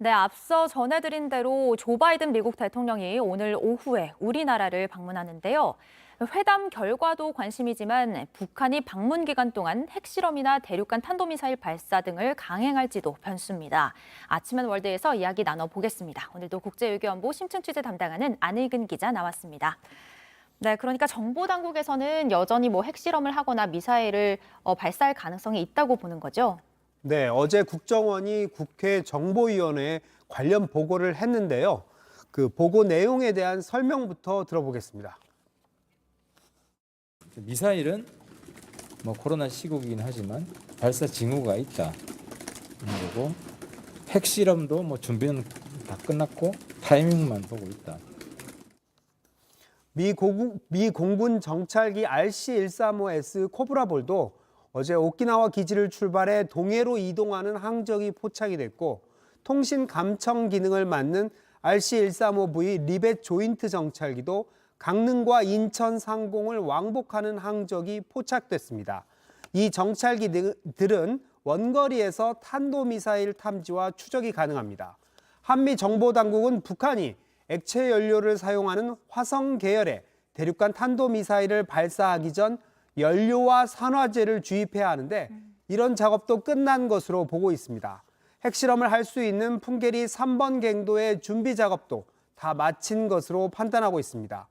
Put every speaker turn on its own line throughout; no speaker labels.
네, 앞서 전해드린 대로 조 바이든 미국 대통령이 오늘 오후에 우리나라를 방문하는데요. 회담 결과도 관심이지만 북한이 방문 기간 동안 핵실험이나 대륙간 탄도미사일 발사 등을 강행할지도 변수입니다. 아침엔 월드에서 이야기 나눠보겠습니다. 오늘도 국제외교연보 심층 취재 담당하는 안익은 기자 나왔습니다. 네, 그러니까 정보 당국에서는 여전히 핵실험을 하거나 미사일을 발사할 가능성이 있다고 보는 거죠?
네, 어제 국정원이 국회 정보위원회에 관련 보고를 했는데요. 그 보고 내용에 대한 설명부터 들어보겠습니다.
미사일은 코로나 시국이긴 하지만 발사 징후가 있다. 그리고 핵실험도 준비는 다 끝났고 타이밍만 보고 있다.
미 공군 정찰기 RC-135S 코브라볼도 어제 오키나와 기지를 출발해 동해로 이동하는 항적이 포착이 됐고, 통신 감청 기능을 맡는 RC-135V 리벳 조인트 정찰기도 강릉과 인천 상공을 왕복하는 항적이 포착됐습니다. 이 정찰기들은 원거리에서 탄도미사일 탐지와 추적이 가능합니다. 한미 정보당국은 북한이 액체 연료를 사용하는 화성 계열의 대륙간 탄도미사일을 발사하기 전 연료와 산화제를 주입해야 하는데 이런 작업도 끝난 것으로 보고 있습니다. 핵실험을 할 수 있는 풍계리 3번 갱도의 준비 작업도 다 마친 것으로 판단하고 있습니다.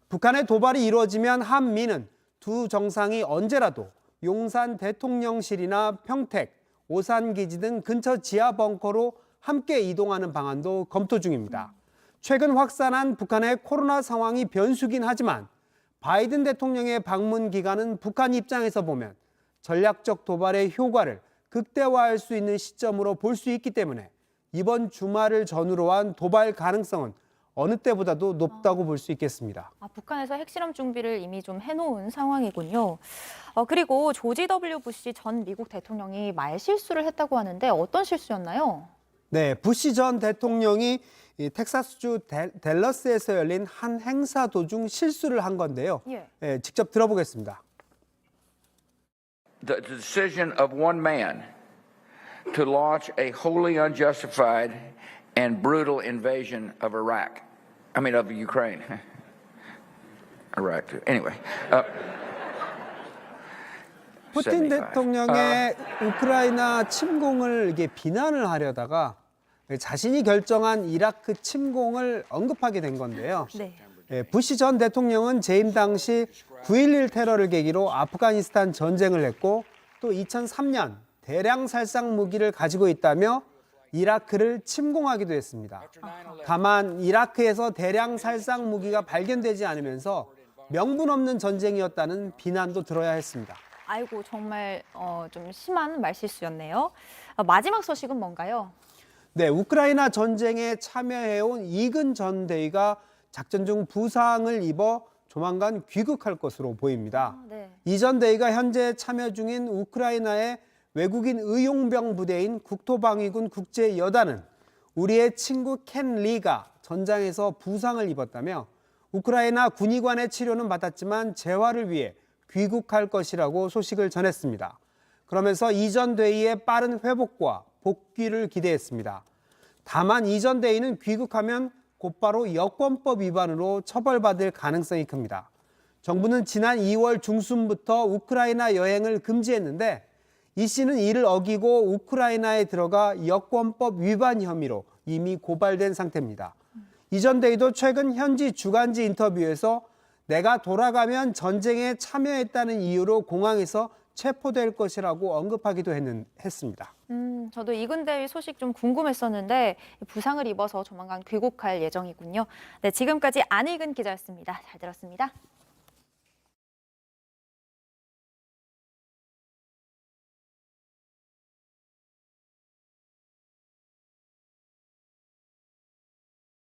북한의 도발이 이루어지면 한미는 두 정상이 언제라도 용산 대통령실이나 평택, 오산기지 등 근처 지하 벙커로 함께 이동하는 방안도 검토 중입니다. 최근 확산한 북한의 코로나 상황이 변수긴 하지만 바이든 대통령의 방문 기간은 북한 입장에서 보면 전략적 도발의 효과를 극대화할 수 있는 시점으로 볼 수 있기 때문에 이번 주말을 전후로 한 도발 가능성은 어느 때보다도 높다고 볼 수 있겠습니다.
북한에서 핵실험 준비를 이미 좀 해놓은 상황이군요. 그리고 조지 W. 부시 전 미국 대통령이 말실수를 했다고 하는데 어떤 실수였나요?
네, 부시 전 대통령이 텍사스주 댈러스에서 열린 한 행사 도중 실수를 한 건데요. 예, 직접 들어보겠습니다.
The decision of one man to launch a wholly unjustified and brutal invasion of Iraq. I mean, of Ukraine. Iraq, too. Anyway.
푸틴
75.
대통령의 우크라이나 침공을 이게 비난을 하려다가 자신이 결정한 이라크 침공을 언급하게 된 건데요.
네.
부시 전 대통령은 재임 당시 9.11 테러를 계기로 아프가니스탄 전쟁을 했고 또 2003년 대량 살상 무기를 가지고 있다며 이라크를 침공하기도 했습니다. 다만 이라크에서 대량 살상 무기가 발견되지 않으면서 명분 없는 전쟁이었다는 비난도 들어야 했습니다.
아이고, 정말 좀 심한 말실수였네요. 마지막 소식은 뭔가요?
네, 우크라이나 전쟁에 참여해온 이근 전 대위가 작전 중 부상을 입어 조만간 귀국할 것으로 보입니다.
네.
이 전 대위가 현재 참여 중인 우크라이나의 외국인 의용병 부대인 국토방위군 국제여단은 우리의 친구 켄 리가 전장에서 부상을 입었다며 우크라이나 군의관의 치료는 받았지만 재활을 위해 귀국할 것이라고 소식을 전했습니다. 그러면서 이 전 대위의 빠른 회복과 복귀를 기대했습니다. 다만 이 전 대위는 귀국하면 곧바로 여권법 위반으로 처벌받을 가능성이 큽니다. 정부는 지난 2월 중순부터 우크라이나 여행을 금지했는데 이 씨는 이를 어기고 우크라이나에 들어가 여권법 위반 혐의로 이미 고발된 상태입니다. 이 전 대위도 최근 현지 주간지 인터뷰에서 내가 돌아가면 전쟁에 참여했다는 이유로 공항에서 체포될 것이라고 언급하기도 했습니다.
저도 이근 대위 소식 좀 궁금했었는데 부상을 입어서 조만간 귀국할 예정이군요. 네, 지금까지 안익은 기자였습니다. 잘 들었습니다.